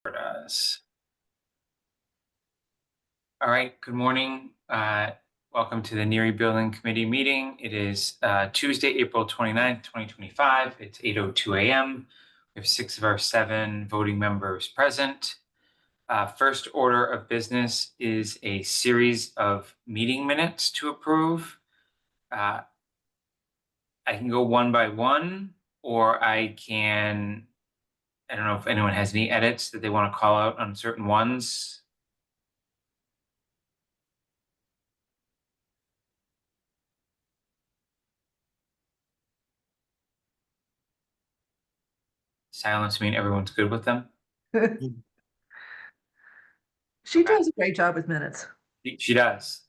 Us. All right, good morning. Welcome to the Neary Building Committee meeting. It is Tuesday, April 29th, 2025. It's 8:02 a.m. We have 6 of our 7 voting members present. First order of business is a series of meeting minutes to approve. I can go one by one, or I don't know if anyone has any edits that they want to call out on certain ones. Silence mean everyone's good with them. She does a great job with minutes. She does.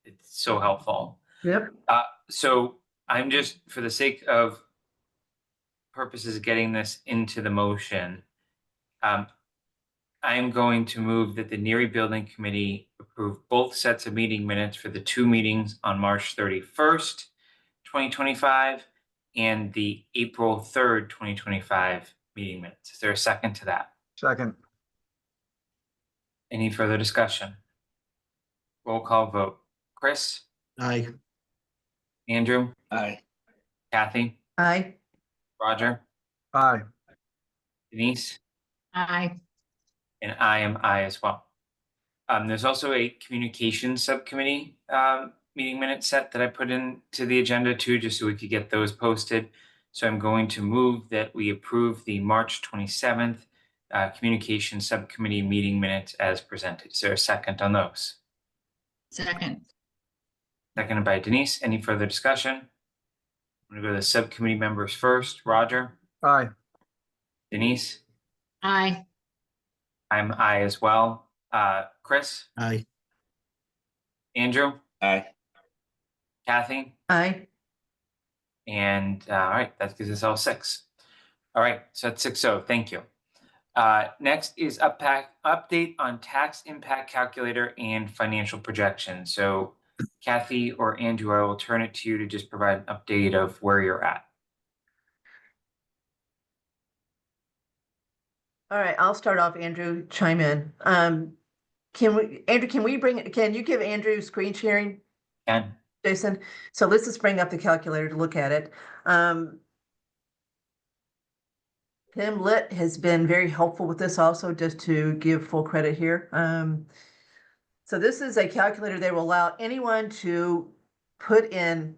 It's so helpful. Yep. So I'm just, for the sake of purposes of getting this into the motion, I'm going to move that the Neary Building Committee approve both sets of meeting minutes for the 2 meetings on March 31st, 2025, and the April 3rd, 2025 meeting minutes. Is there a second to that? Second. Any further discussion? Roll call vote. Chris? Aye. Andrew? Aye. Kathy? Aye. Roger? Aye. Denise? Aye. And I am aye as well. There's also a communications subcommittee meeting minute set that I put into the agenda too, just so we could get those posted. So I'm going to move that we approve the March 27th communication subcommittee meeting minutes as presented. Is there a second on those? Second. Seconded by Denise. Any further discussion? I'm going to go to the subcommittee members first. Roger? Aye. Denise? Aye. I'm aye as well. Chris? Aye. Andrew? Aye. Kathy? Aye. And all right, that gives us all 6. All right, so that's 6-0. Thank you. Next is update on tax impact calculator and financial projections. So Kathy or Andrew, I will turn it to you to just provide an update of where you're at. All right, I'll start off. Andrew, chime in. Andrew, can you give Andrew screen sharing, Ken? Jason? So let's just bring up the calculator to look at it. Tim Litt has been very helpful with this also, just to give full credit here. So this is a calculator that will allow anyone to put in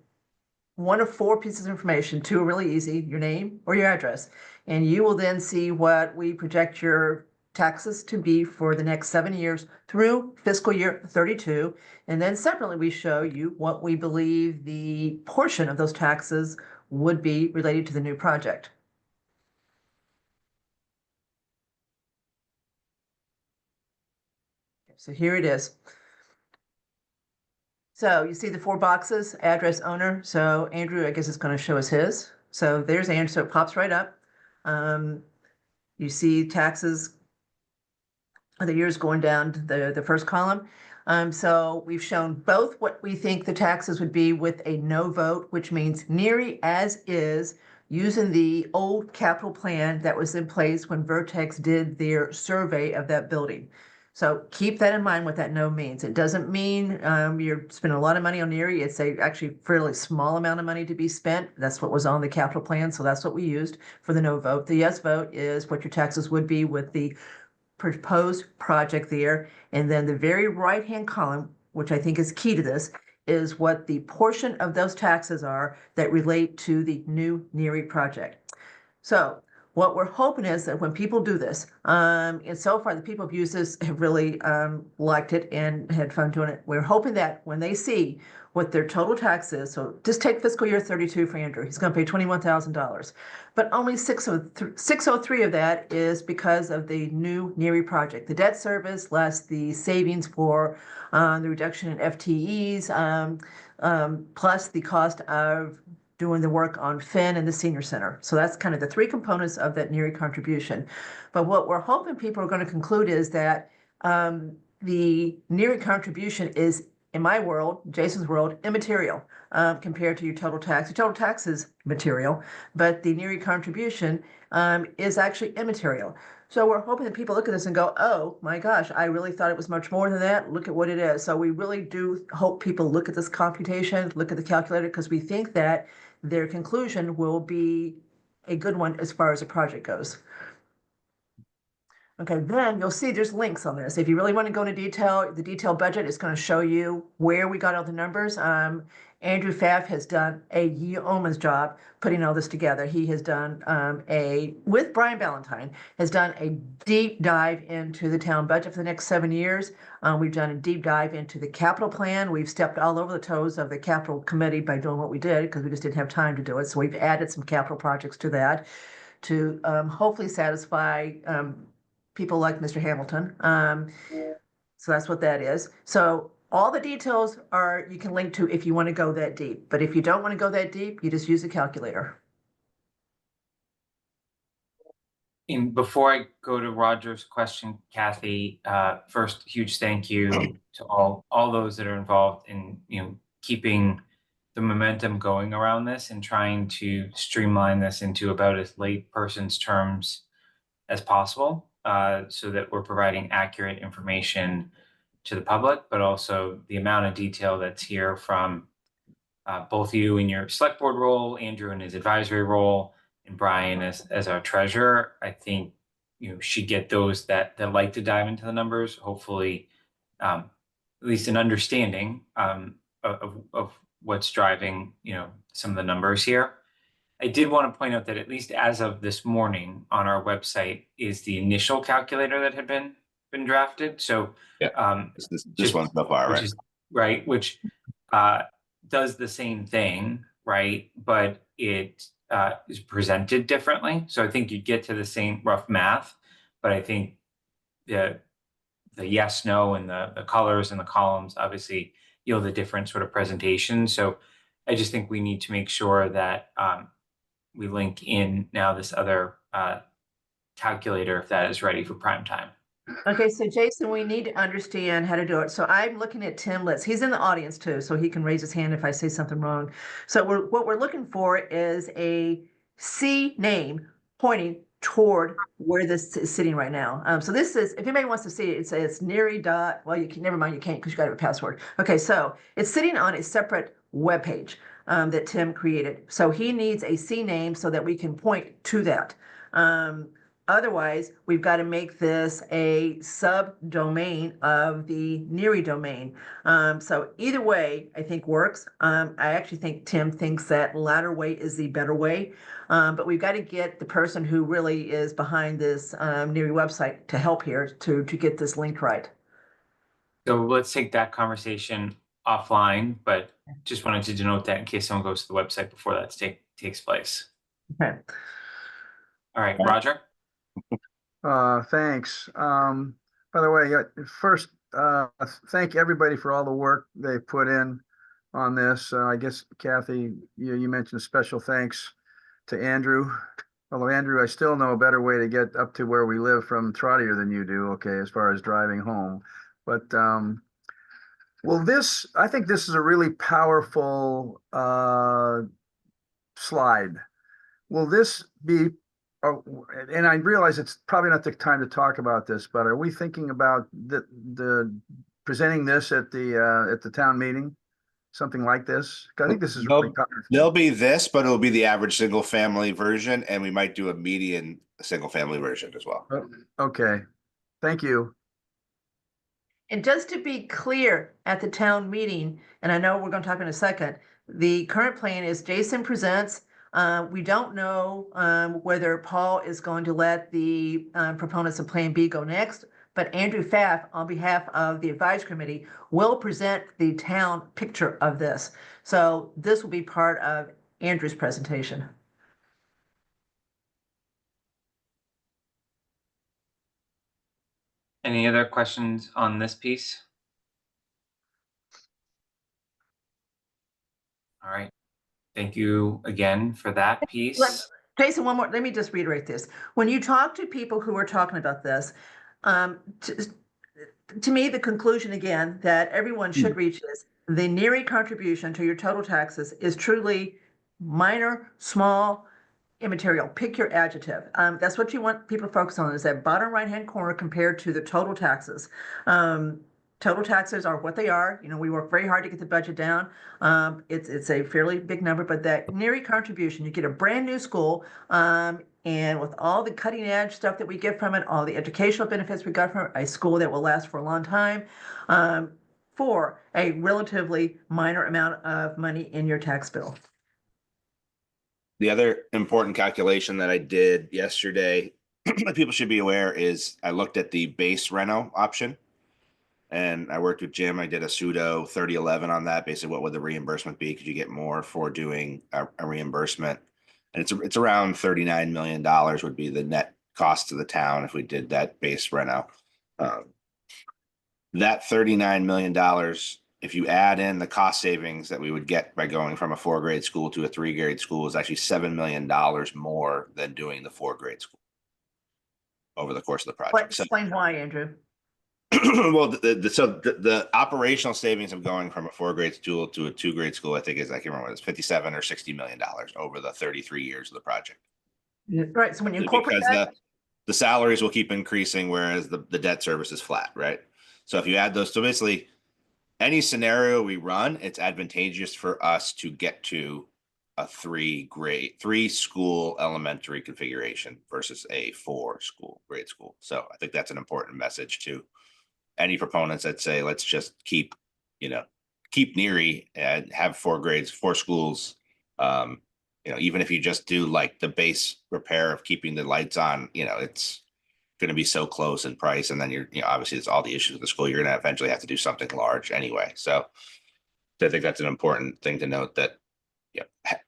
one of 4 pieces of information. 2 are really easy, your name or your address. And you will then see what we project your taxes to be for the next 7 years through fiscal year 32. And then separately, we show you what we believe the portion of those taxes would be related to the new project. So here it is. So you see the 4 boxes, address, owner. So Andrew, I guess it's going to show us his. So there's Andrew, so it pops right up. You see taxes of the years going down to the first column. So we've shown both what we think the taxes would be with a no vote, which means Neary as is, using the old capital plan that was in place when Vertex did their survey of that building. So keep that in mind what that no means. It doesn't mean you're spending a lot of money on Neary. It's actually fairly small amount of money to be spent. That's what was on the capital plan. So that's what we used for the no vote. The yes vote is what your taxes would be with the proposed project there. And then the very right-hand column, which I think is key to this, is what the portion of those taxes are that relate to the new Neary project. So what we're hoping is that when people do this, and so far the people who've used this have really liked it and had fun doing it. We're hoping that when they see what their total tax is, so just take fiscal year 32 for Andrew, he's going to pay $21,000, but only 603 of that is because of the new Neary project, the debt service less the savings for the reduction in FTEs, plus the cost of doing the work on Finn and the senior center. So that's kind of the 3 components of that Neary contribution. But what we're hoping people are going to conclude is that the Neary contribution is, in my world, Jason's world, immaterial compared to your total tax. Your total tax is material, but the Neary contribution is actually immaterial. So we're hoping that people look at this and go, oh my gosh, I really thought it was much more than that. Look at what it is. So we really do hope people look at this computation, look at the calculator, because we think that their conclusion will be a good one as far as the project goes. Okay, then you'll see there's links on this. If you really want to go into detail, the detailed budget is going to show you where we got all the numbers. Andrew Pfaff has done a yeoman's job putting all this together. He has done with Brian Ballantyne, has done a deep dive into the town budget for the next 7 years. We've done a deep dive into the capital plan. We've stepped all over the toes of the capital committee by doing what we did because we just didn't have time to do it. So we've added some capital projects to that to hopefully satisfy people like Mr. Hamilton. So that's what that is. So all the details are, you can link to if you want to go that deep. But if you don't want to go that deep, you just use the calculator. And before I go to Roger's question, Kathy, first, huge thank you to all those that are involved in, keeping the momentum going around this and trying to streamline this into about as lay person's terms as possible, so that we're providing accurate information to the public, but also the amount of detail that's here from both you in your select board role, Andrew in his advisory role, and Brian as our treasurer. I think should get those that like to dive into the numbers, hopefully at least an understanding of what's driving some of the numbers here. I did want to point out that at least as of this morning on our website is the initial calculator that had been drafted. So this one's so far, right? Right, which does the same thing, right? But it is presented differently. So I think you get to the same rough math, but I think the yes, no, and the colors and the columns obviously yield a different sort of presentation. So I just think we need to make sure that we link in now this other calculator if that is ready for prime time. Okay, so Jason, we need to understand how to do it. So I'm looking at Tim Litz. He's in the audience too, so he can raise his hand if I say something wrong. So what we're looking for is a C name pointing toward where this is sitting right now. So this is, if anybody wants to see it, it's Neary dot, well, you can, never mind, you can't because you got to have a password. Okay, so it's sitting on a separate web page that Tim created. So he needs a C name so that we can point to that. Otherwise, we've got to make this a subdomain of the Neary domain. So either way, I think works. I actually think Tim thinks that latter way is the better way. But we've got to get the person who really is behind this Neary website to help here to get this linked right. So let's take that conversation offline, but just wanted to denote that in case someone goes to the website before that takes place. Okay. All right, Roger. Thanks. By the way, first, thank everybody for all the work they put in on this. I guess, Kathy, you mentioned special thanks to Andrew. Although, Andrew, I still know a better way to get up to where we live from Trottier than you do, okay, as far as driving home. But, well, I think this is a really powerful slide. Will this be, and I realize it's probably not the time to talk about this, but are we thinking about the presenting this at the town meeting, something like this? I think this is really powerful. There'll be this, but it'll be the average single family version, and we might do a median single family version as well. Okay, thank you. And just to be clear, at the town meeting, and I know we're going to talk in a second, the current plan is Jason presents. We don't know whether Paul is going to let the proponents of Plan B go next, but Andrew Pfaff, on behalf of the advisory committee, will present the town picture of this. So this will be part of Andrew's presentation. Any other questions on this piece? All right. Thank you again for that piece. Jason, one more, let me just reiterate this. When you talk to people who are talking about this, to me, the conclusion again that everyone should reach is the Neary contribution to your total taxes is truly minor, small, immaterial, pick your adjective. That's what you want people to focus on, is that bottom right-hand corner compared to the total taxes. Total taxes are what they are. You know, we work very hard to get the budget down. It's a fairly big number, but that Neary contribution, you get a brand new school, and with all the cutting edge stuff that we get from it, all the educational benefits we got from it, a school that will last for a long time, for a relatively minor amount of money in your tax bill. The other important calculation that I did yesterday that people should be aware is I looked at the base reno option, and I worked with Jim. I did a pseudo 3011 on that. Basically, what would the reimbursement be? Could you get more for doing a reimbursement? And it's around $39 million would be the net cost to the town if we did that base reno. That $39 million, if you add in the cost savings that we would get by going from a 4-grade school to a 3-grade school, is actually $7 million more than doing the 4-grade school over the course of the project. Explain why, Andrew. Well, the operational savings of going from a 4-grade school to a 2-grade school, I think is, I can't remember, it's 57 or $60 million over the 33 years of the project. Right. So when you incorporate Because that, the salaries will keep increasing, whereas the debt service is flat, right? So if you add those, so basically any scenario we run, it's advantageous for us to get to a 3-school elementary configuration versus a 4-grade school. So I think that's an important message to any proponents that say, let's just keep Neary and have 4 grades, 4 schools. Even if you just do like the base repair of keeping the lights on, it's going to be so close in price. And then obviously it's all the issues with the school. You're going to eventually have to do something large anyway. So I think that's an important thing to note, that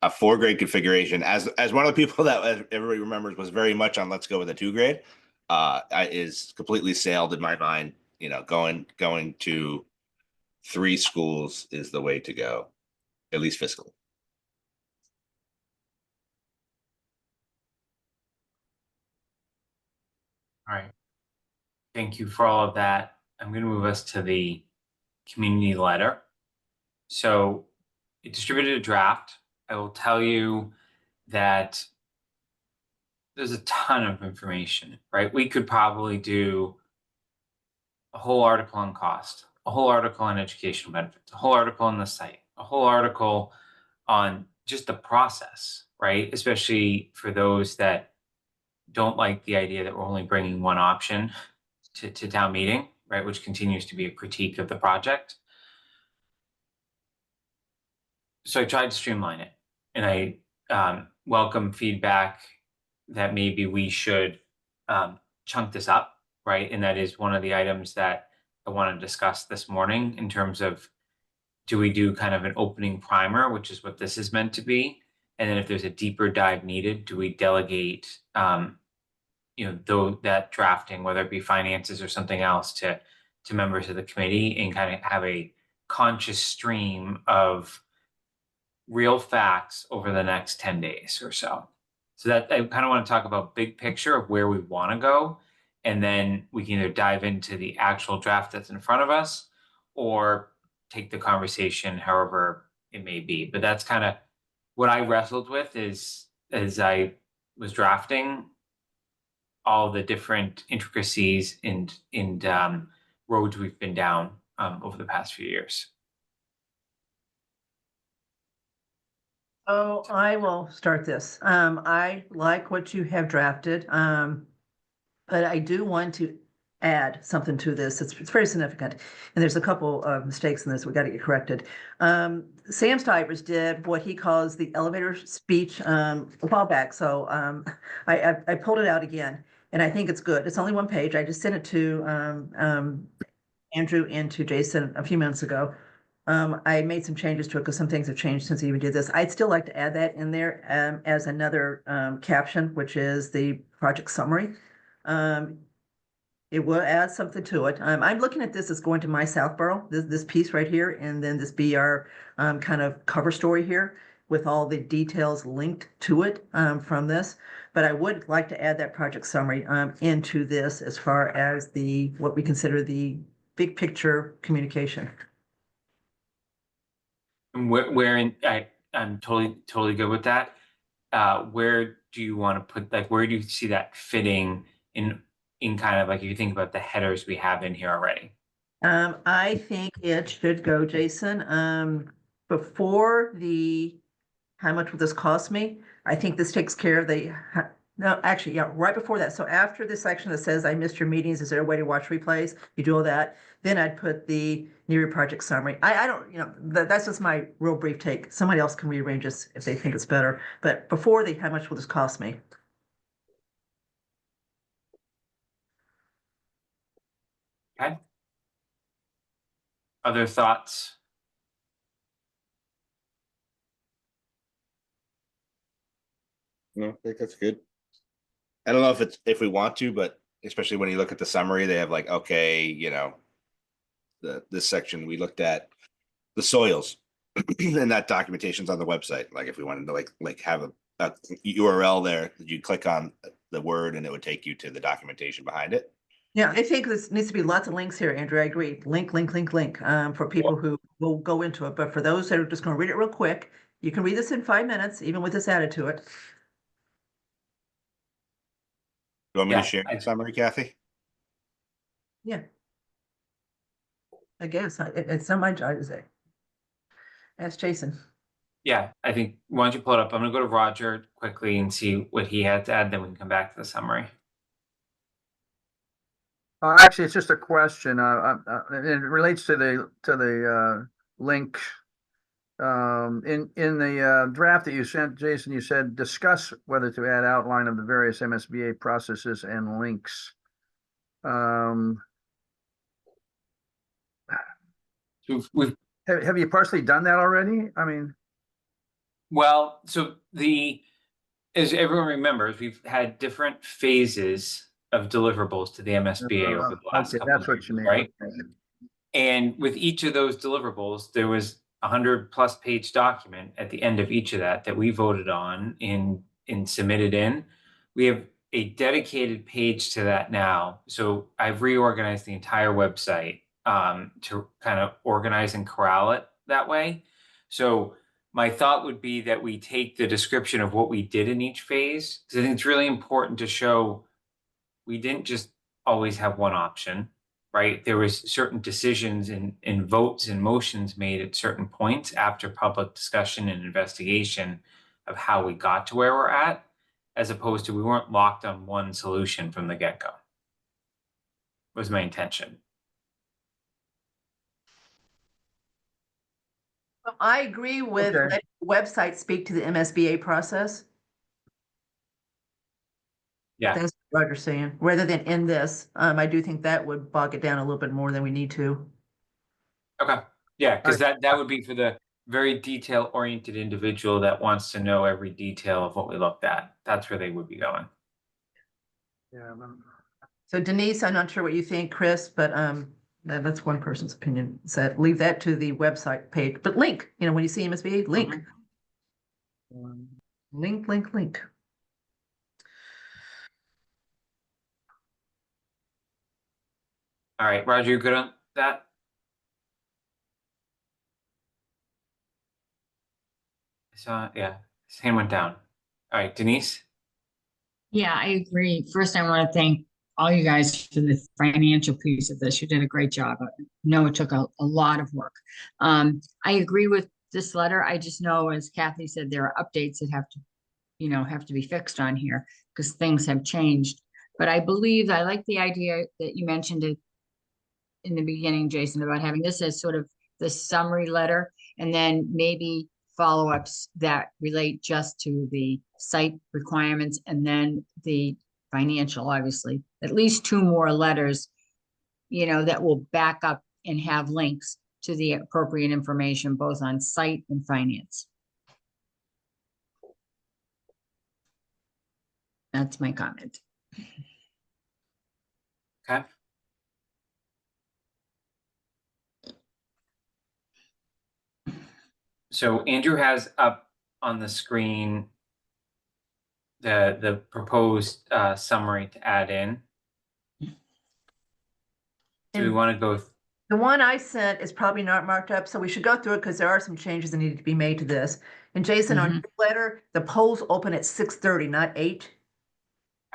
a 4-grade configuration, as one of the people that, as everybody remembers, was very much on let's go with a 2-grade, is completely sailed in my mind. Going to 3 schools is the way to go, at least fiscally. All right. Thank you for all of that. I'm going to move us to the community letter. So it distributed a draft. I will tell you that there's a ton of information, right? We could probably do a whole article on cost, a whole article on educational benefits, a whole article on the site, a whole article on just the process, right? Especially for those that don't like the idea that we're only bringing one option to town meeting, right? Which continues to be a critique of the project. So I tried to streamline it, and I welcome feedback that maybe we should chunk this up, right? And that is one of the items that I want to discuss this morning in terms of, do we do kind of an opening primer, which is what this is meant to be? And then if there's a deeper dive needed, do we delegate, that drafting, whether it be finances or something else, to members of the committee, and kind of have a conscious stream of real facts over the next 10 days or so. So that I kind of want to talk about big picture of where we want to go. And then we can either dive into the actual draft that's in front of us, or take the conversation however it may be. But that's kind of what I wrestled with as I was drafting all the different intricacies and roads we've been down over the past few years. Oh, I will start this. I like what you have drafted, but I do want to add something to this. It's very significant, and there's a couple of mistakes in this we got to get corrected. Sam Stivers did what he calls the elevator speech a while back, so I pulled it out again, and I think it's good. It's only 1 page. I just sent it to Andrew and to Jason a few minutes ago. I made some changes to it because some things have changed since I even did this. I'd still like to add that in there as another caption, which is the project summary. It will add something to it. I'm looking at this as going to my Southborough, this piece right here, and then this be our kind of cover story here with all the details linked to it from this. But I would like to add that project summary into this as far as what we consider the big picture communication. I'm totally good with that. where do you want to put, like, where do you see that fitting in kind of like, if you think about the headers we have in here already? I think it should go, Jason, before the, how much will this cost me? I think this takes care of the, no, actually, yeah, right before that. So after the section that says I missed your meetings, is there a way to watch replays? You do all that. Then I'd put the Neary project summary. I don't, that's just my real brief take. Somebody else can rearrange this if they think it's better. But before the, how much will this cost me? Okay. Other thoughts? No, I think that's good. I don't know if we want to, but especially when you look at the summary, they have like, okay, this section we looked at the soils and that documentation's on the website. Like if we wanted to like have a URL there, you click on the word and it would take you to the documentation behind it. Yeah, I think this needs to be lots of links here, Andrew. I agree. Link, for people who will go into it. But for those that are just going to read it real quick, you can read this in 5 minutes, even with this added to it. You want me Yeah, to share the summary, Kathy? Yeah. I guess it's not my job to say. Ask Jason. Yeah, I think, why don't you pull it up? I'm gonna go to Roger quickly and see what he had to add, then we can come back to the summary. Actually, it's just a question. And it relates to the link. In the draft that you sent, Jason, you said discuss whether to add outline of the various MSBA processes and links. We've Have you partially done that already? I mean, Well, so as everyone remembers, we've had different phases of deliverables to the MSBA over the last okay, couple that's of what years, you mean. right? Okay. And with each of those deliverables, there was 100+ page document at the end of each of that we voted on and submitted in. We have a dedicated page to that now. So I've reorganized the entire website to kind of organize and corral it that way. So my thought would be that we take the description of what we did in each phase, because I think it's really important to show we didn't just always have one option, right? There was certain decisions and votes and motions made at certain points after public discussion and investigation of how we got to where we're at, as opposed to we weren't locked on one solution from the get-go. Was my intention. I agree with Okay. letting the website speak to the MSBA process. Yeah. That's what Roger's saying, rather than in this. I do think that would bog it down a little bit more than we need to. Okay. Yeah, because that would be for the very detail-oriented individual that wants to know every detail of what we looked at. That's where they would be going. Yeah. So Denise, I'm not sure what you think, Chris, but that's one person's opinion. Said leave that to the website page, but link. When you see MSBA, link, link. All right, Roger, you good on that? Yeah, his hand went down. All right, Denise? Yeah, I agree. First, I want to thank all you guys for the financial piece of this. You did a great job. I know it took a lot of work. I agree with this letter. I just know, as Kathy said, there are updates that have to be fixed on here because things have changed. But I believe I like the idea that you mentioned it in the beginning, Jason, about having this as sort of the summary letter and then maybe follow-ups that relate just to the site requirements and then the financial, obviously, at least 2 more letters, that will back up and have links to the appropriate information, both on site and finance. That's my comment. Okay. So Andrew has up on the screen the proposed summary to add in. Do we want to go The one I sent is probably not marked up, so we should go through it because there are some changes that need to be made to this. And Jason, on Mhm. your letter, the polls open at 6:30, not 8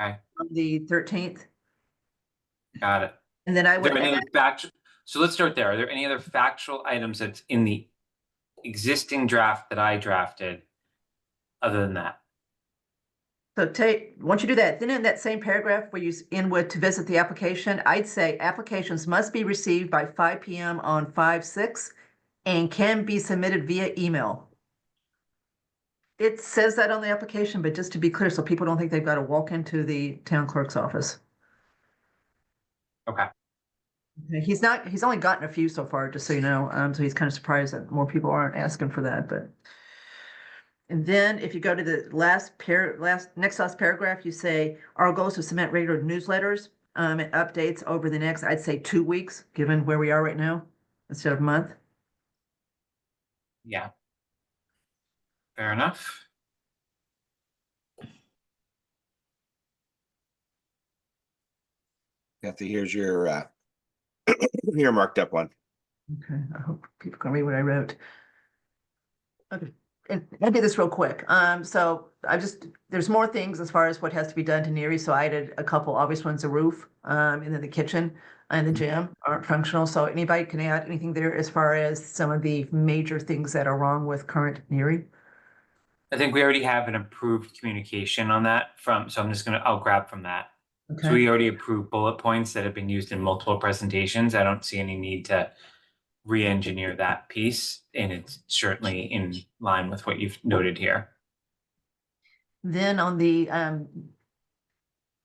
Okay, on the 13th. got it. And then I Is there would any add, other factual, so let's start there. Are there any other factual items that's in the existing draft that I drafted other than that? so once you do that, then in that same paragraph where you in with to visit the application, I'd say applications must be received by 5 p.m. on 5/6 and can be submitted via email. It says that on the application, but just to be clear, so people don't think they've got to walk into the town clerk's office. Okay, He's only gotten a few so far, just so you know. So he's kind of surprised that more people aren't asking for that, but. And then if you go to the next last paragraph, you say, our goal is to cement regular newsletters, and updates over the next, I'd say 2 weeks, given where we are right now, instead of a month. yeah. Fair enough. Kathy, here's your your marked up one. Okay, I hope people can read what I wrote. Okay, and I'll do this real quick. So there's more things as far as what has to be done to Neary. So I added a couple obvious ones, the roof, and then the kitchen and the gym aren't functional. So anybody can add anything there as far as some of the major things that are wrong with current Neary? I think we already have an approved communication on that so I'll grab from that. So Okay, we already approved bullet points that have been used in multiple presentations. I don't see any need to re-engineer that piece, and it's certainly in line with what you've noted here. then on the,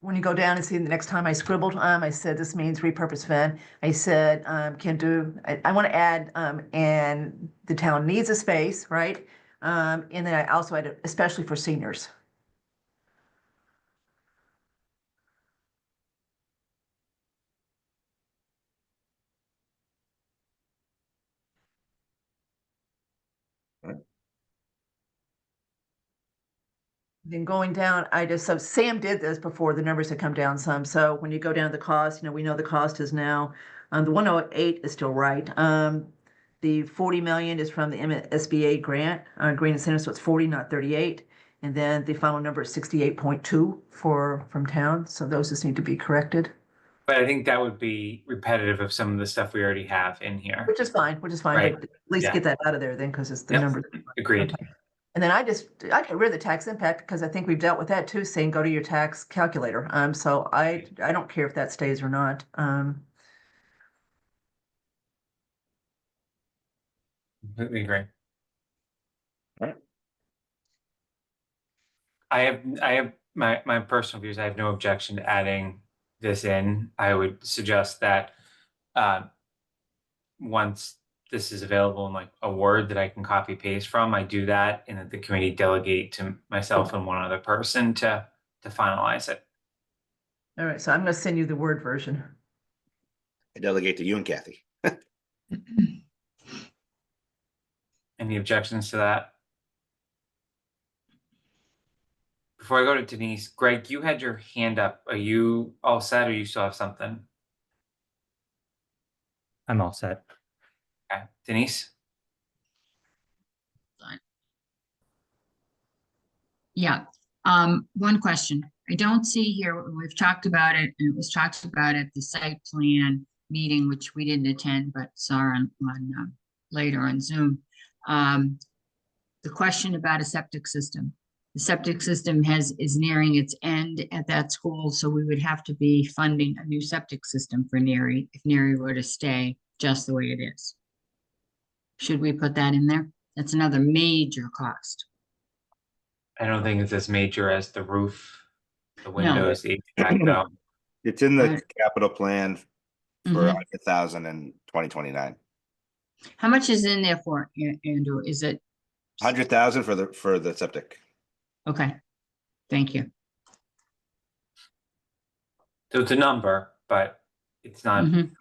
when you go down and see the next time I scribbled, I said this means repurpose van. I said, I want to add, and the town needs a space, right? And then I also added, especially for seniors. Then going down, so Sam did this before, the numbers had come down some. So when you go down to the cost, we know the cost is now, the 108 is still right. The 40 million is from the SBA grant, green incentive, so it's 40, not 38. And then the final number is 68.2 from town. So those just need to be corrected, But I think that would be repetitive of some of the stuff we already have in here. which is fine, Right. but at least Yeah. get that out of there then, because it's the Yep. number. Agreed. Okay. And then I get rid of the tax impact because I think we've dealt with that too, saying go to your tax calculator. So I don't care if that stays or not. Completely agree. Right. I have my personal views. I have no objection to adding this in. I would suggest that once this is available in like a Word that I can copy paste from, I do that, and that the committee delegate to myself and one other person to finalize it. All right, so I'm going to send you the Word version. I delegate to you and Kathy. Any objections to that? Before I go to Denise, Greg, you had your hand up. Are you all set, or you still have something? I'm all set. Okay, Denise? Yeah, one question. I don't see here, we've talked about it, and it was talked about at the site plan meeting, which we didn't attend, but saw on later on Zoom. The question about a septic system. The septic system is nearing its end at that school, so we would have to be funding a new septic system for Neary if Neary were to stay just the way it is. Should we put that in there? That's another major cost. I don't think it's as major as the roof, the No. windows, the HVAC, though. It's in the Right. capital plan for Mhm. 100,000 in 2029. How much is in there for, Andrew? Is it, 100,000 for the septic. okay, thank you. So it's a number, but it's not. Mhm.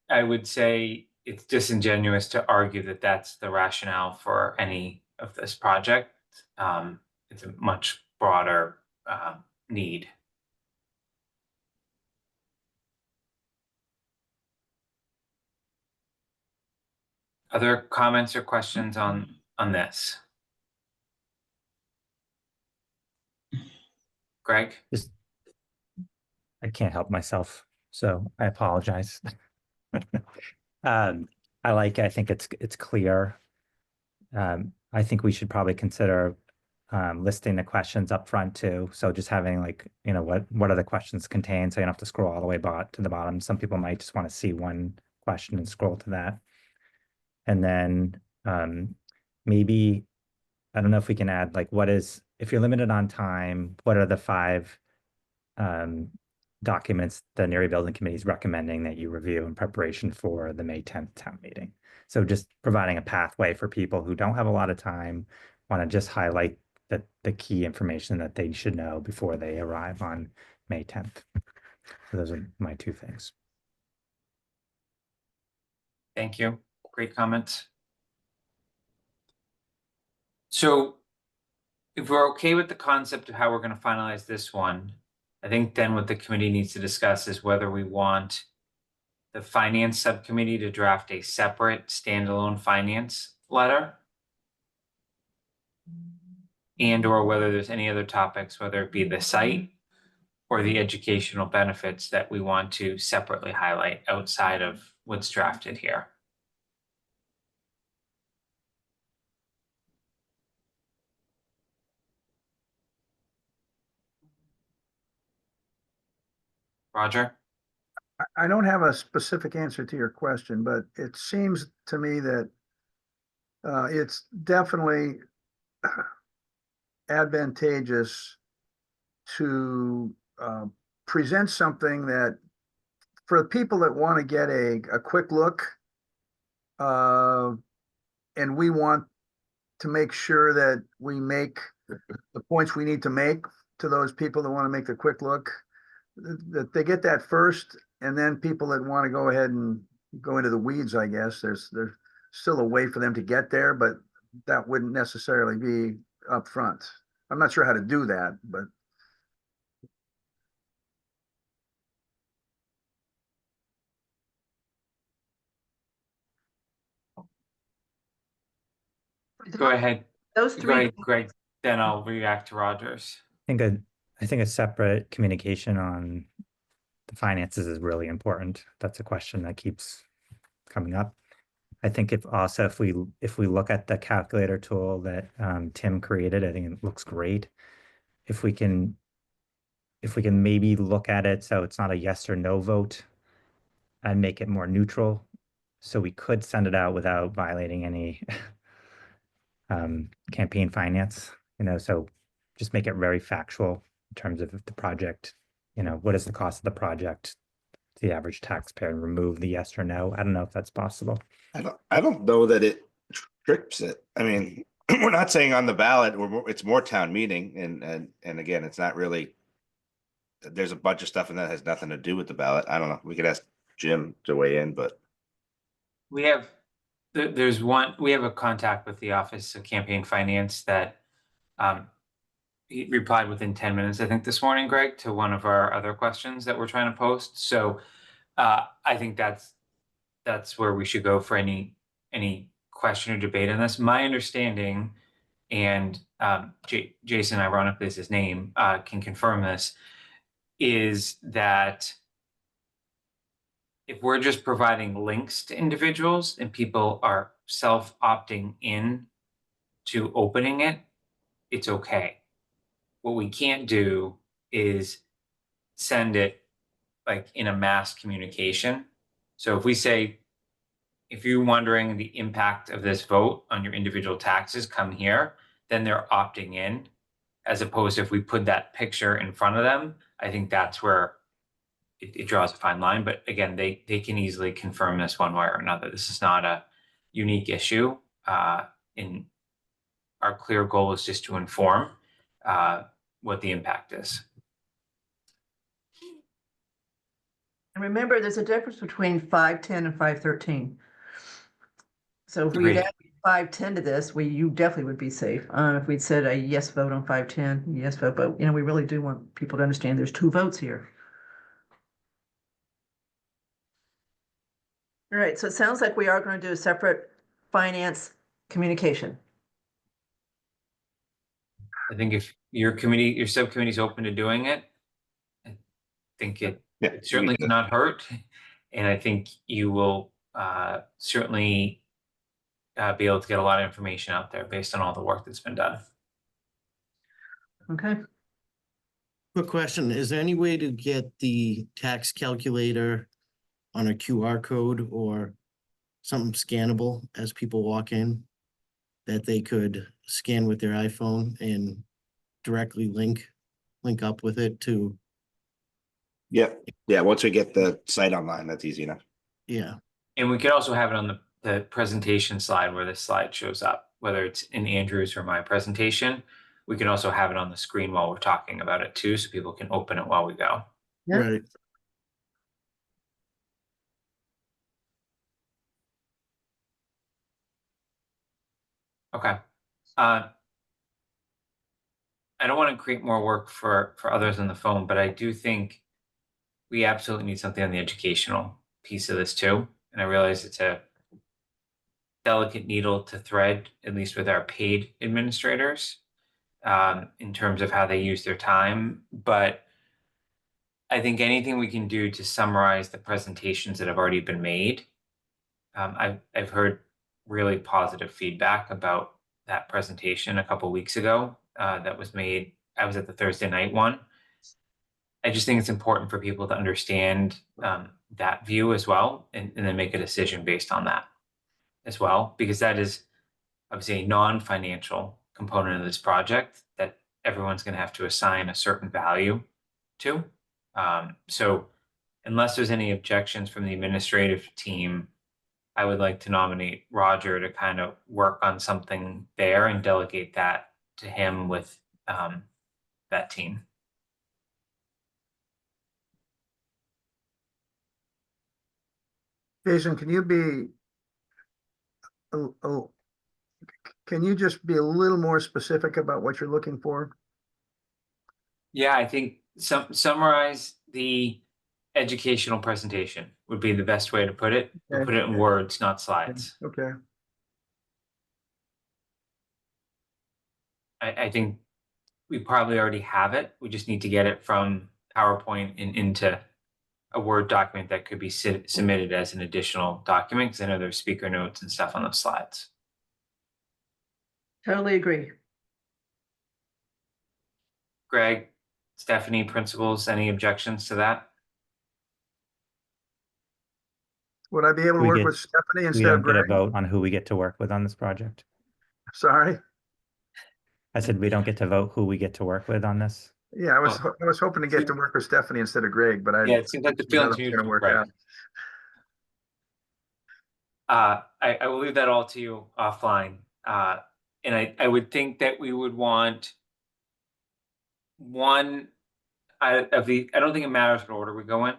I would say it's disingenuous to argue that that's the rationale for any of this project. It's a much broader need. other comments or questions on this? Greg? Just, I can't help myself, so I apologize. I think it's clear. I think we should probably consider listing the questions up front too. So just having like, what are the questions contained? So you don't have to scroll all the way to the bottom. Some people might just want to see one question and scroll to that. And then maybe, I don't know if we can add like, if you're limited on time, what are the 5 documents the Neary Building Committee is recommending that you review in preparation for the May 10th town meeting? So just providing a pathway for people who don't have a lot of time, want to just highlight the key information that they should know before they arrive on May 10th. So those are my 2 things. Thank you. Great comments. So if we're okay with the concept of how we're going to finalize this one, I think then what the committee needs to discuss is whether we want the finance subcommittee to draft a separate standalone finance letter, and or whether there's any other topics, whether it be the site or the educational benefits that we want to separately highlight outside of what's drafted here. Roger? I don't have a specific answer to your question, but it seems to me that it's definitely advantageous to present something that for the people that want to get a quick look, and we want to make sure that we make the points we need to make to those people that want to make the quick look, that they get that first, and then people that want to go ahead and go into the weeds, I guess, there's still a way for them to get there, but that wouldn't necessarily be up front. I'm not sure how to do that, but Go ahead. Those Go 3, ahead, Greg. Then I'll react to Rogers. I think a separate communication on the finances is really important. That's a question that keeps coming up. I think if we look at the calculator tool that Tim created, I think it looks great. If we can maybe look at it so it's not a yes or no vote and make it more neutral, so we could send it out without violating any campaign finance, so just make it very factual in terms of the project, what is the cost of the project, the average taxpayer, and remove the yes or no. I don't know if that's possible. I don't know that it trips it. I mean, we're not saying on the ballot, it's more town meeting, and again, it's not really, there's a bunch of stuff and that has nothing to do with the ballot. I don't know. We could ask Jim to weigh in, but We have we have a contact with the Office of Campaign Finance that he replied within 10 minutes, I think, this morning, Greg, to one of our other questions that we're trying to post. So I think that's where we should go for any question or debate on this. My understanding, and Jason, ironically is his name, can confirm this, is that if we're just providing links to individuals and people are self-opting in to opening it, it's okay. What we can't do is send it like in a mass communication. So if we say, if you're wondering the impact of this vote on your individual taxes, come here, then they're opting in, as opposed to if we put that picture in front of them. I think that's where it draws a fine line. But again, they can easily confirm this one way or another. This is not a unique issue. In our clear goal is just to inform what the impact is. and remember, there's a difference between 510 and 513. So if we Agreed. had added 510 to this, you definitely would be safe. If we'd said a yes vote on 510, yes vote, but we really do want people to understand there's 2 votes here. All right, so it sounds like we are going to do a separate finance communication. I think if your subcommittee is open to doing it, I think it Yeah, it certainly cannot hurt. And I think you will certainly be able to get a lot of information out there based on all the work that's been done. Okay. Quick question, is there any way to get the tax calculator on a QR code or something scannable as people walk in? That they could scan with their iPhone and directly link up with it to, Yep. Yeah, once we get the site online, that's easy enough. yeah, And we could also have it on the presentation slide where this slide shows up, whether it's in Andrew's or my presentation. We can also have it on the screen while we're talking about it too, so people can open it while we go. Yeah. right. Okay. I don't want to create more work for others on the phone, but I do think we absolutely need something on the educational piece of this too. And I realize it's a delicate needle to thread, at least with our paid administrators, in terms of how they use their time. But I think anything we can do to summarize the presentations that have already been made. I've heard really positive feedback about that presentation a couple weeks ago that was made. I was at the Thursday night one. I just think it's important for people to understand that view as well, and then make a decision based on that as well, because that is obviously a non-financial component of this project that everyone's going to have to assign a certain value to. So unless there's any objections from the administrative team, I would like to nominate Roger to kind of work on something there and delegate that to him with that team. Jason, can you be, can you just be a little more specific about what you're looking for? Yeah, I think summarize the educational presentation would be the best way to put it. We'll Okay. put it in words, not slides. Okay, I think we probably already have it. We just need to get it from PowerPoint and into a Word document that could be submitted as an additional document, because I know there's speaker notes and stuff on those slides. Totally agree. Greg, Stephanie, principals, any objections to that? would I be able to We work get- with Stephanie We instead don't of get a Greg? vote on who we get to work with on this project. Sorry, I said we don't get to vote who we get to work with on this. yeah, I was hoping to get to work with Stephanie instead of Greg, but I. Yeah, it seems like the don't know feeling if to it's me gonna was work right. out. I will leave that all to you offline. And I would think that we would want one I don't think it matters what order we go in.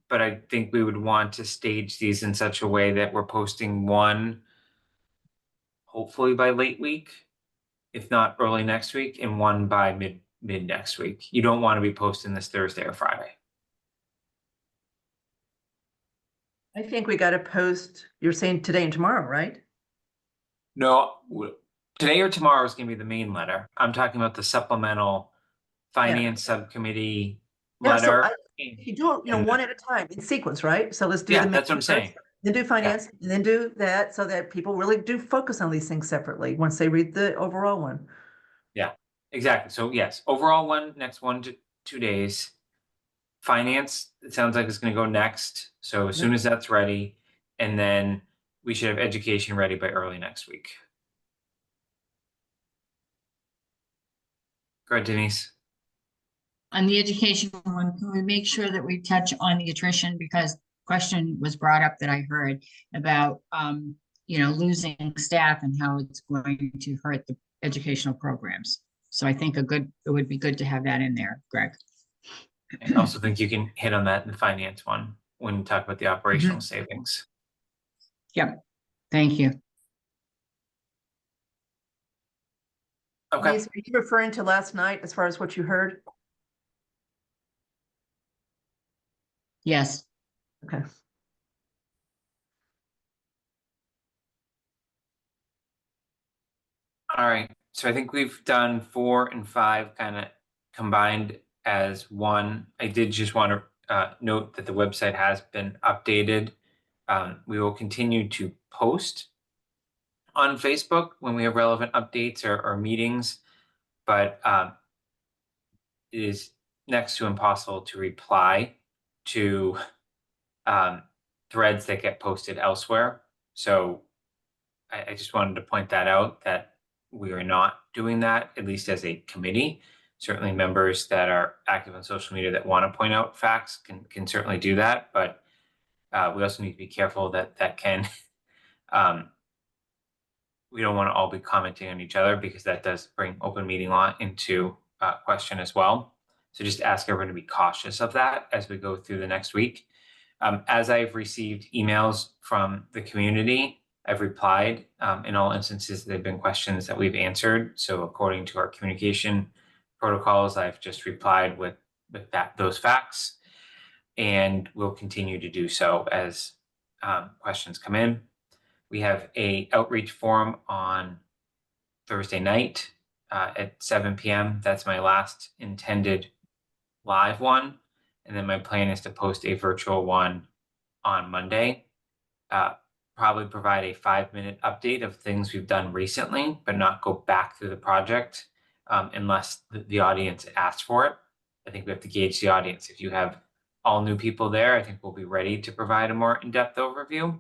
But I think we would want to stage these in such a way that we're posting one, hopefully by late week, if not early next week, and one by mid next week. You don't want to be posting this Thursday or Friday. I think we got to post, you're saying today and tomorrow, right? No, today or tomorrow is going to be the main letter. I'm talking about the supplemental finance subcommittee Yeah, so letter. if you do it, And one at a time in sequence, right? So let's do Yeah, the. that's what I'm first, saying. Then do finance, and then do that, so that people really do focus on these things separately once they read the overall one. Yeah, exactly. So yes, overall one, next 1 to 2 days. Finance, it sounds like it's going to go next. So as soon as that's ready, and then we should have education ready by early next week. Go ahead, Denise. On the education one, can we make sure that we touch on the attrition, because question was brought up that I heard about, losing staff and how it's going to hurt the educational programs. So I think it would be good to have that in there, Greg. I also think you can hit on that in the finance one when you talk about the operational savings. Yep, thank you. Okay. Denise, are you referring to last night as far as what you heard? Yes, Okay. All right, so I think we've done 4 and 5 kind of combined as one. I did just want to note that the website has been updated. We will continue to post on Facebook when we have relevant updates or meetings, but it is next to impossible to reply to threads that get posted elsewhere. So I just wanted to point that out, that we are not doing that, at least as a committee. Certainly members that are active on social media that want to point out facts can certainly do that, but we also need to be careful that can we don't want to all be commenting on each other, because that does bring open meeting law into question as well. So just ask everyone to be cautious of that as we go through the next week. As I've received emails from the community, I've replied. In all instances, they've been questions that we've answered. So according to our communication protocols, I've just replied with those facts, and we'll continue to do so as questions come in. We have a outreach forum on Thursday night at 7 p.m. That's my last intended live one. And then my plan is to post a virtual one on Monday. Probably provide a 5-minute update of things we've done recently, but not go back through the project unless the audience asks for it. I think we have to gauge the audience. If you have all new people there, I think we'll be ready to provide a more in-depth overview.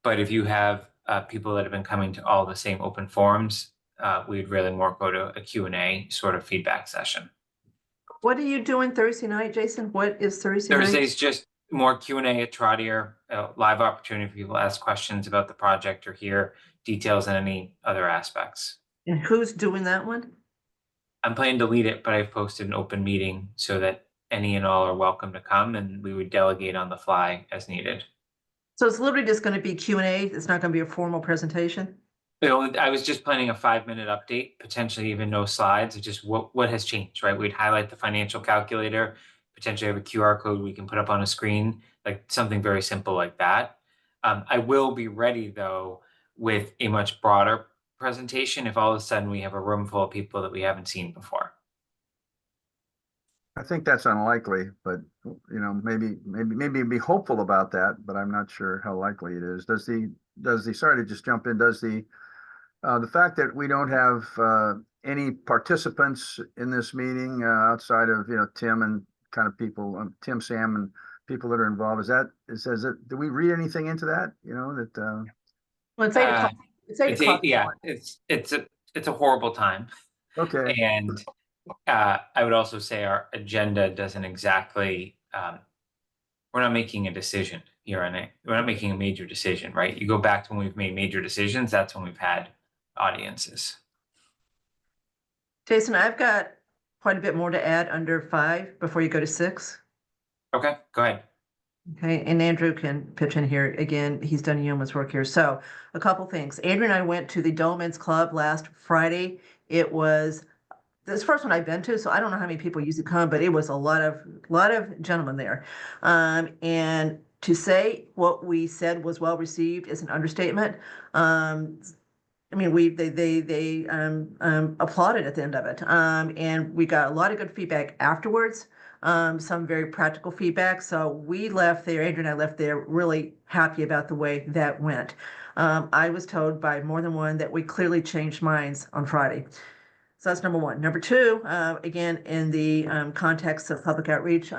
But if you have people that have been coming to all the same open forums, we'd really more go to a Q&A sort of feedback session. What are you doing Thursday night, Jason? What is Thursday night? Thursday's just more Q&A at Trottier, a live opportunity for people to ask questions about the project or hear details and any other aspects. And who's doing that one? I'm planning to lead it, but I've posted an open meeting so that any and all are welcome to come, and we would delegate on the fly as needed. So it's literally just going to be Q&A. It's not going to be a formal presentation. I was just planning a 5-minute update, potentially even no slides, of just what has changed, right? We'd highlight the financial calculator, potentially have a QR code we can put up on a screen, like something very simple like that. I will be ready though with a much broader presentation if all of a sudden we have a room full of people that we haven't seen before. I think that's unlikely, but maybe be hopeful about that, but I'm not sure how likely it is. Sorry to just jump in, does the fact that we don't have any participants in this meeting outside of Tim and kind of people, Tim, Sam, and people that are involved, do we read anything into that? Well, It's a horrible time. Okay. And I would also say our agenda doesn't exactly, we're not making a decision here on it. We're not making a major decision, right? You go back to when we've made major decisions, that's when we've had audiences. Jason, I've got quite a bit more to add under 5 before you go to 6. Okay, go ahead. Okay, and Andrew can pitch in here again. He's done yeoman's work here. So a couple things. Andrew and I went to the Dolmens Club last Friday. It was this first one I've been to, so I don't know how many people usually come, but it was a lot of gentlemen there. And to say what we said was well received is an understatement. I mean, they applauded at the end of it, and we got a lot of good feedback afterwards. Some very practical feedback. So we left there, Andrew and I left there really happy about the way that went. I was told by more than one that we clearly changed minds on Friday. So that's number 1. Number 2, again, in the context of public outreach,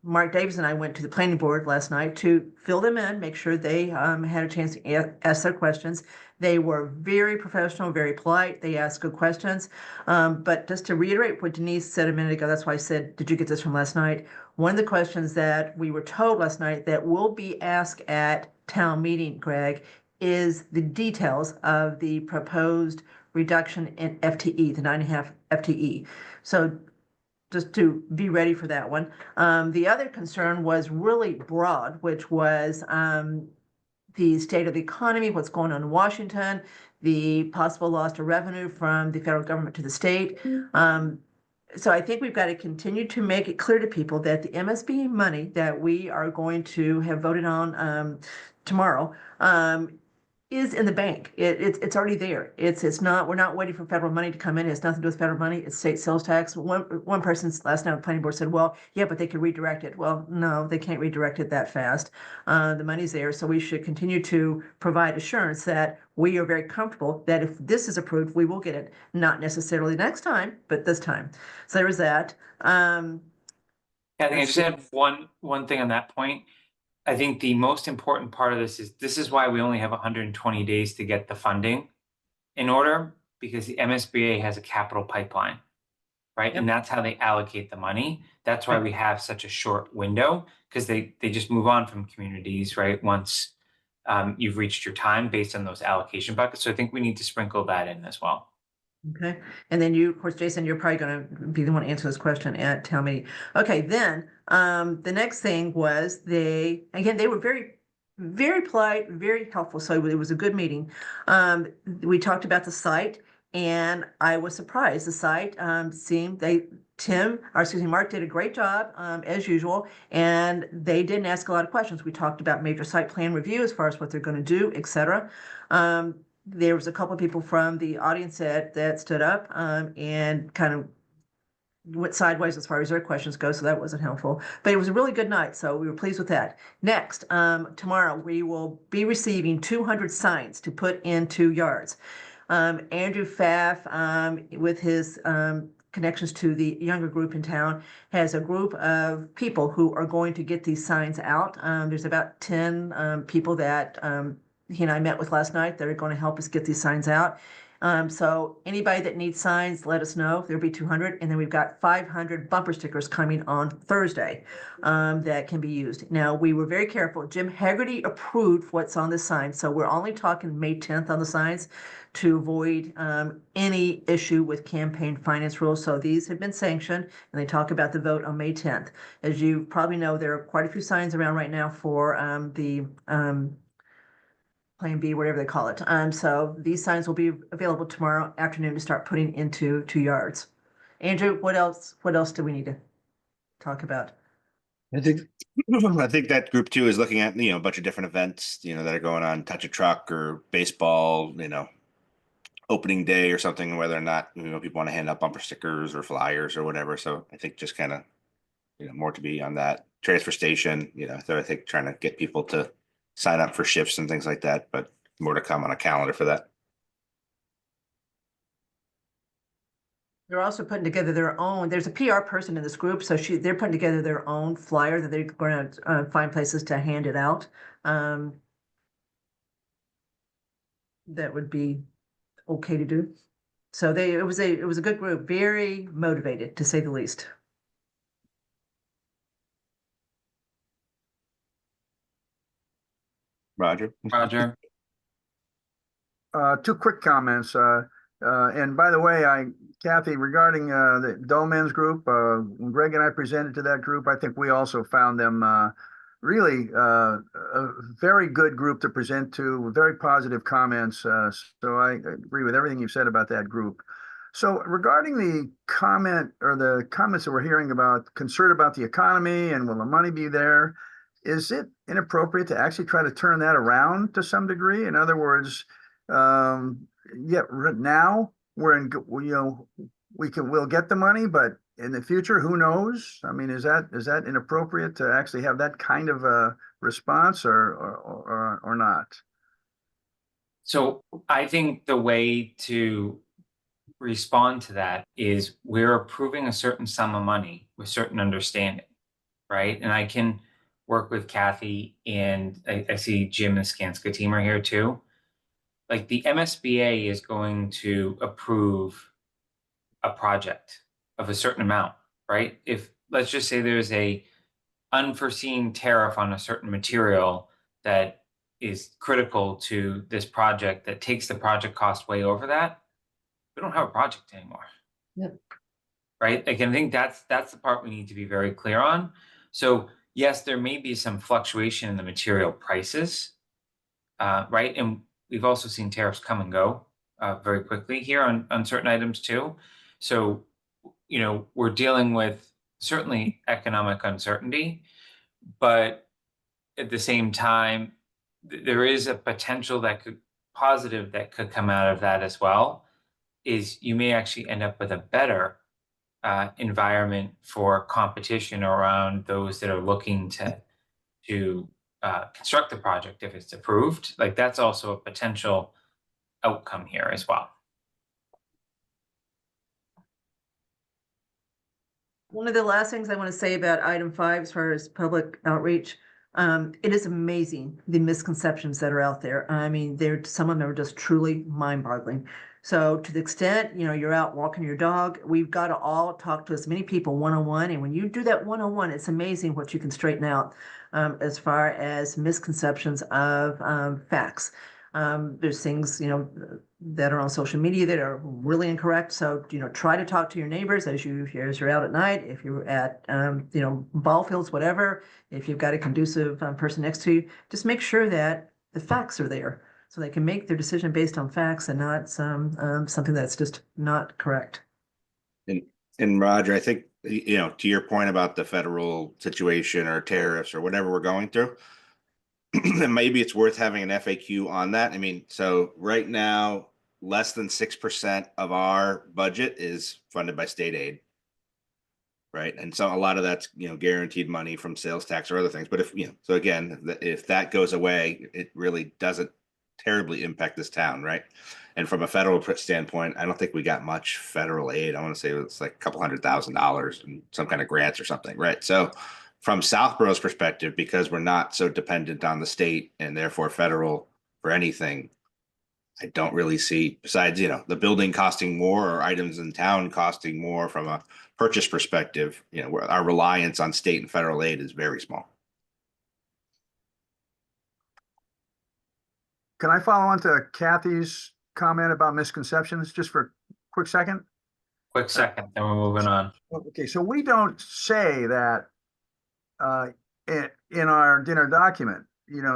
Mark Davis and I went to the planning board last night to fill them in, make sure they had a chance to ask their questions. They were very professional, very polite. They asked good questions. But just to reiterate what Denise said a minute ago, that's why I said, did you get this from last night? One of the questions that we were told last night that will be asked at town meeting, Greg, is the details of the proposed reduction in FTE, the 9.5 FTE. So just to be ready for that one. The other concern was really broad, which was the state of the economy, what's going on in Washington, the possible loss of revenue from the federal government to the state. So I think we've got to continue to make it clear to people that the MSB money that we are going to have voted on tomorrow is in the bank. It's already there. It's not, we're not waiting for federal money to come in. It has nothing to do with federal money. It's state sales tax. One person last night on the planning board said, well, yeah, but they could redirect it. Well, no, they can't redirect it that fast. The money's there. So we should continue to provide assurance that we are very comfortable that if this is approved, we will get it. Not necessarily next time, but this time. So there was that. I think I just had one thing on that point. I think the most important part of this is why we only have 120 days to get the funding in order, because the MSBA has a capital pipeline, right? Yep. And that's how they allocate the money. That's why we have such a short window, because they just move on from communities, right? Once you've reached your time based on those allocation buckets. So I think we need to sprinkle that in as well. Okay, and then you, of course, Jason, you're probably gonna be the one to answer this question at town meeting. Okay, then, the next thing was they were very polite, very helpful, so it was a good meeting. We talked about the site, and I was surprised, the site, Mark did a great job, as usual, and they didn't ask a lot of questions. We talked about major site plan review as far as what they're gonna do, et cetera. There was a couple of people from the audience that stood up and kind of went sideways as far as their questions go, so that wasn't helpful. But it was a really good night, so we were pleased with that. Next, tomorrow we will be receiving 200 signs to put into yards. Andrew Pfaff, with his connections to the younger group in town, has a group of people who are going to get these signs out. There's about 10 people that he and I met with last night that are going to help us get these signs out. So anybody that needs signs, let us know. There'll be 200, and then we've got 500 bumper stickers coming on Thursday that can be used. Now, we were very careful. Jim Haggerty approved what's on the sign, so we're only talking May 10th on the signs to avoid any issue with campaign finance rules. So these have been sanctioned, and they talk about the vote on May 10th. As you probably know, there are quite a few signs around right now for the Plan B, whatever they call it. So these signs will be available tomorrow afternoon to start putting into 2 yards. Andrew, what else do we need to talk about? I think that group too is looking at, a bunch of different events, that are going on, touch a truck or baseball, opening day or something, whether or not, people want to hand out bumper stickers or flyers or whatever. So I think just kind of, more to be on that transfer station, so I think trying to get people to sign up for shifts and things like that, but more to come on a calendar for that. They're also putting together their own, there's a PR person in this group, so they're putting together their own flyer that they're going to find places to hand it out. That would be okay to do. So it was a good group, very motivated, to say the least. Roger. Roger. 2 quick comments. And by the way, Kathy, regarding the Dolmen's group, when Greg and I presented to that group, I think we also found them really a very good group to present to, very positive comments. So I agree with everything you've said about that group. So regarding the comment or the comments that we're hearing about concern about the economy and will the money be there, is it inappropriate to actually try to turn that around to some degree? In other words, now we'll get the money, but in the future, who knows? I mean, is that inappropriate to actually have that kind of a response or not? So I think the way to respond to that is we're approving a certain sum of money with certain understanding, right? And I can work with Kathy, and I see Jim and the Skanska team are here too. Like the MSBA is going to approve a project of a certain amount, right? If let's just say there's a unforeseen tariff on a certain material that is critical to this project that takes the project cost way over that, we don't have a project anymore. Yep. Right? Again, I think that's the part we need to be very clear on. So yes, there may be some fluctuation in the material prices, right? And we've also seen tariffs come and go very quickly here on certain items too. So, we're dealing with certainly economic uncertainty, but at the same time, there is a potential that positive that could come out of that as well is you may actually end up with a better environment for competition around those that are looking to construct the project if it's approved. Like that's also a potential outcome here as well. One of the last things I want to say about item 5, as far as public outreach, it is amazing the misconceptions that are out there. I mean, some of them are just truly mind-boggling. So to the extent, you're out walking your dog, we've got to all talk to as many people one-on-one. And when you do that one-on-one, it's amazing what you can straighten out as far as misconceptions of facts. There's things, that are on social media that are really incorrect. So, try to talk to your neighbors as you're out at night, if you're at, ball fields, whatever, if you've got a conducive person next to you, just make sure that the facts are there so they can make their decision based on facts and not something that's just not correct. And Roger, I think, to your point about the federal situation or tariffs or whatever we're going through, then maybe it's worth having an FAQ on that. I mean, so right now, less than 6% of our budget is funded by state aid. Right. And so a lot of that's, guaranteed money from sales tax or other things. But so again, if that goes away, it really doesn't terribly impact this town. Right. And from a federal standpoint, I don't think we got much federal aid. I want to say it's like a couple $100,000 in some kind of grants or something. Right. So from Southborough's perspective, because we're not so dependent on the state and therefore federal for anything, I don't really see, besides, the building costing more or items in town costing more from a purchase perspective, where our reliance on state and federal aid is very small. Can I follow on to Kathy's comment about misconceptions just for a quick second? Quick second, then we're moving on. Okay, so we don't say that in our dinner document,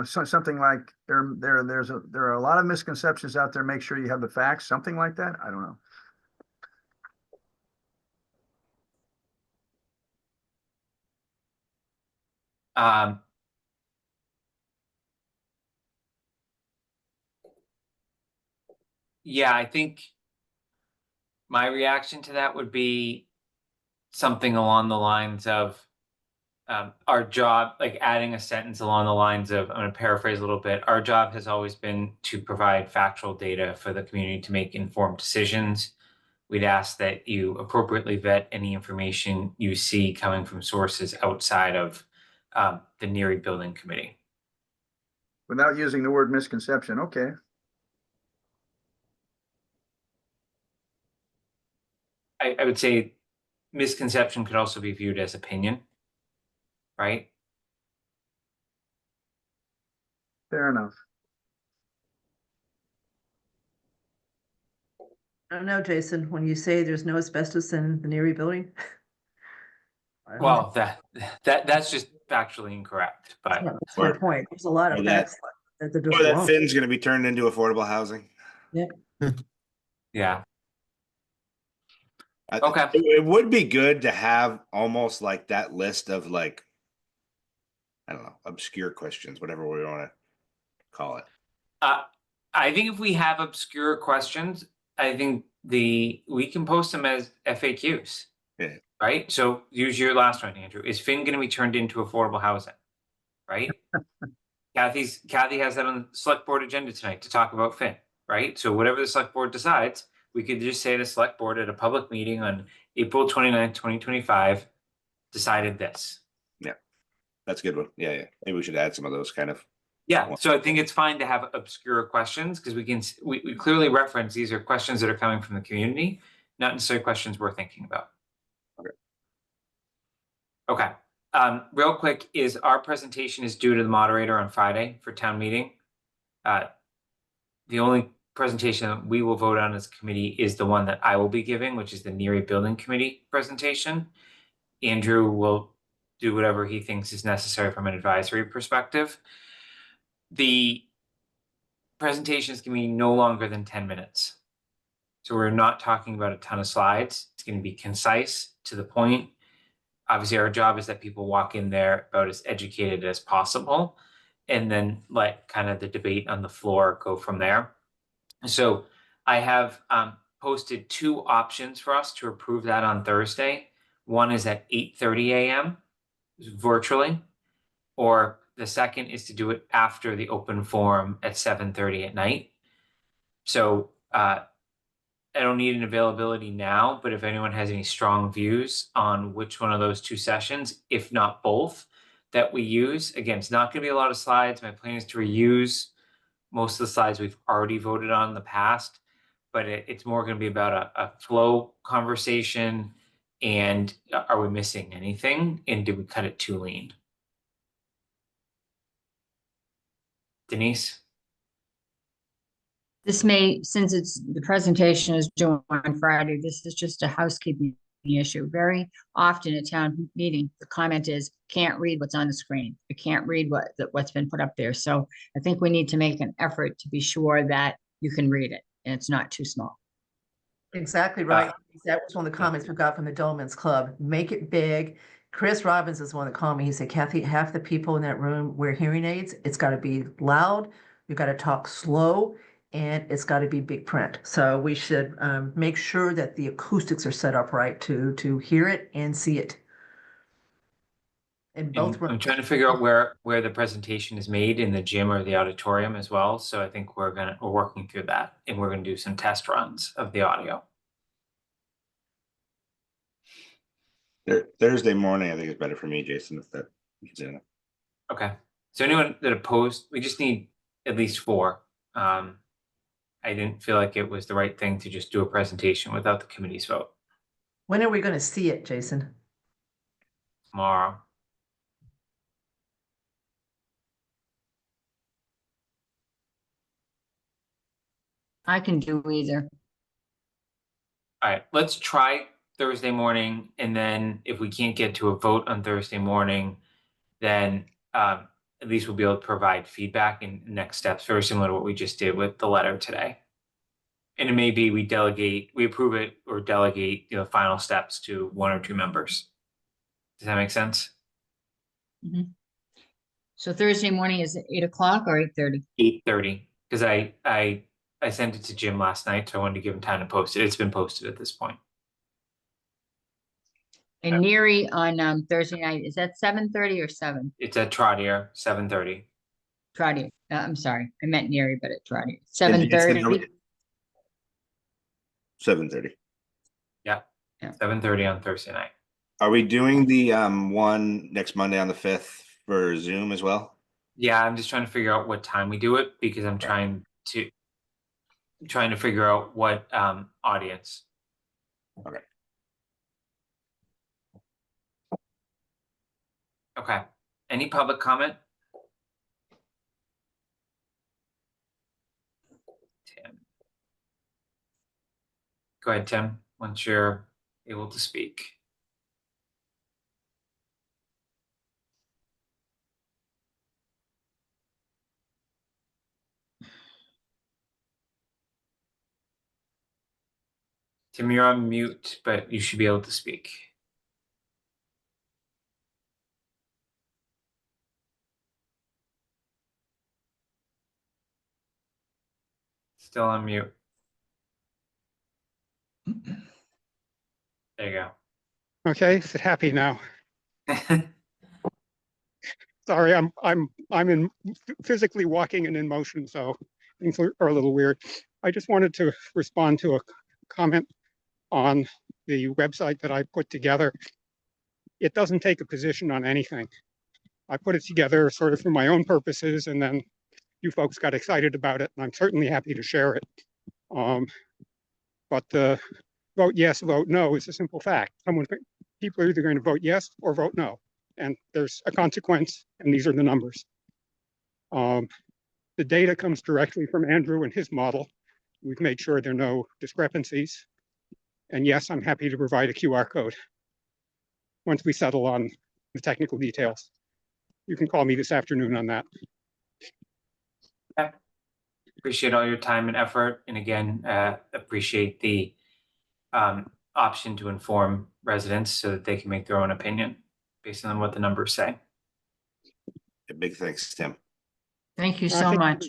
something like there are a lot of misconceptions out there. Make sure you have the facts, something like that. I don't know. Yeah, I think my reaction to that would be something along the lines of our job, like adding a sentence along the lines of, I'm going to paraphrase a little bit, our job has always been to provide factual data for the community to make informed decisions. We'd ask that you appropriately vet any information you see coming from sources outside of the Neary Building Committee. Without using the word misconception, okay. I would say misconception could also be viewed as opinion, right? Fair enough. I don't know, Jason, when you say there's no asbestos in the Neary building. Well, that's just factually incorrect, but That's my point. There's a lot of facts that they're just Or that wrong. Finn's going to be turned into affordable housing. yeah. Okay. It would be good to have almost like that list of like, I don't know, obscure questions, whatever we want to call it. I think if we have obscure questions, I think we can post them as FAQs. Yeah. Right. So use your last one, Andrew. Is Finn going to be turned into affordable housing? Right. Kathy has that on the select board agenda tonight to talk about Finn. Right. So whatever the select board decides, we could just say the select board at a public meeting on April 29th, 2025 decided this. Yeah. That's a good one. Yeah. Maybe we should add some of those kind of. Yeah, so I think it's fine to have obscure questions because we clearly reference these are questions that are coming from the community, not necessarily questions we're thinking about. Okay. Real quick is our presentation is due to the moderator on Friday for town meeting. The only presentation that we will vote on as a committee is the one that I will be giving, which is the Neary Building Committee presentation. Andrew will do whatever he thinks is necessary from an advisory perspective. The presentation is going to be no longer than 10 minutes. So we're not talking about a ton of slides. It's going to be concise, to the point. Obviously, our job is that people walk in there about as educated as possible, and then let kind of the debate on the floor go from there. So I have posted two options for us to approve that on Thursday. One is at 8:30 a.m. virtually, or the second is to do it after the open forum at 7:30 at night. So I don't need an availability now, but if anyone has any strong views on which one of those two sessions, if not both, that we use, again, it's not going to be a lot of slides. My plan is to reuse most of the slides we've already voted on in the past, but it's more going to be about a flow conversation and are we missing anything and did we cut it too lean? Denise? This may, since it's, the presentation is due on Friday, this is just a housekeeping issue. Very often at town meeting, the comment is, can't read what's on the screen. I can't read what's been put up there. So I think we need to make an effort to be sure that you can read it and it's not too small. Exactly right. That was one of the comments we got from the Dolmans Club. Make it big. Chris Robbins is one that called me. He said, Kathy, half the people in that room wear hearing aids. It's got to be loud. You got to talk slow, and it's got to be big print. So we should make sure that the acoustics are set up right to hear it and see it. In both And rooms. I'm trying to figure out where the presentation is made in the gym or the auditorium as well. So I think we're working through that and we're gonna do some test runs of the audio. Thursday morning, I think is better for me, Jason, if that is in it. Okay. So anyone that opposed, we just need at least 4. I didn't feel like it was the right thing to just do a presentation without the committee's vote When are we going to see it, Jason? tomorrow. I can do either. All right, let's try Thursday morning, and then if we can't get to a vote on Thursday morning, then at least we'll be able to provide feedback and next steps, very similar to what we just did with the letter today. And it may be we approve it or delegate, final steps to 1 or 2 members. Does that make sense? So Thursday morning is 8 o'clock or 8:30? 8:30, because I sent it to Jim last night, so I wanted to give him time to post it. It's been posted at this point. And Neary on Thursday night, is that 7:30 or 7? It's at Trotter, 7:30. Trotter, I'm sorry, I meant Neary, but at Trotter, 7:30. 7:30. Yeah, Yeah. 7:30 on Thursday night. Are we doing the one next Monday on the 5th for Zoom as well? Yeah, I'm just trying to figure out what time we do it because I'm trying to figure out what audience. Okay. Okay. Any public comment? Tim. Go ahead, Tim, once you're able to speak. Tim, you're on mute, but you should be able to speak. Still on mute. There you go. Okay, is it happy now? Sorry, I'm in physically walking and in motion, so things are a little weird. I just wanted to respond to a comment on the website that I put together. It doesn't take a position on anything. I put it together sort of for my own purposes, and then you folks got excited about it, and I'm certainly happy to share it. But the vote yes, vote no is a simple fact. People are either going to vote yes or vote no, and there's a consequence, and these are the numbers. The data comes directly from Andrew and his model. We've made sure there are no discrepancies. And yes, I'm happy to provide a QR code once we settle on the technical details. You can call me this afternoon on that. Okay. Appreciate all your time and effort. And again, appreciate the option to inform residents so that they can make their own opinion based on what the numbers say. A big thanks, Tim. Thank you so much.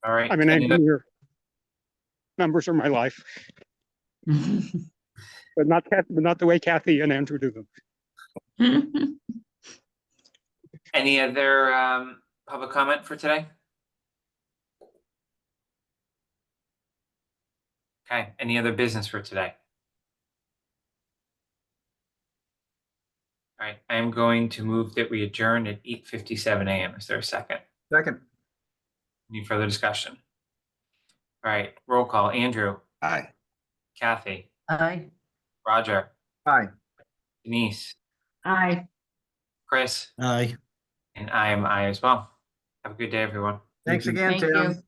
All right. I'm an Any other- engineer. Numbers are my life, but not the way Kathy and Andrew do them. Any other public comment for today? Okay, any other business for today? All right, I am going to move that we adjourn at 8:57 a.m. Is there a second? Second. Any further discussion? All right, roll call. Andrew, Aye. Kathy, Aye. Roger, Aye. Denise, Aye. Chris, Aye. and I am I as well. Have a good day, everyone. Thanks you. again, Thank Tim. you.